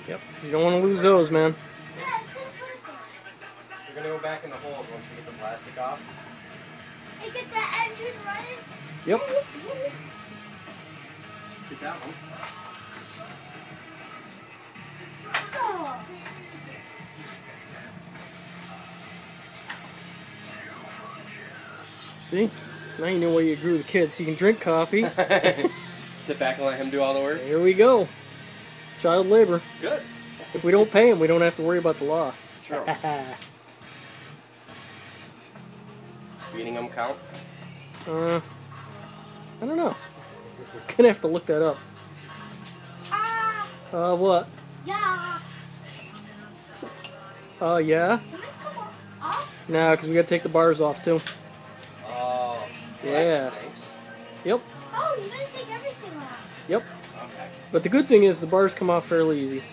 Yep, you don't want to lose those, man. We're going to go back in the holes once we get the plastic off. And get that engine running. Yep. Get that one. Oh. See? Now you know why you agree with the kids. So you can drink coffee. Sit back and let him do all the work. Here we go. Child labor. Good. If we don't pay him, we don't have to worry about the law. Sure. Feeding them count? I don't know. Gonna have to look that up. What? Yeah. Yeah? Can this come off? No, because we gotta take the bars off too. Oh. Yeah. That stinks. Yep. Oh, you're gonna take everything off. Yep. Okay. But the good thing is the bars come off fairly easy.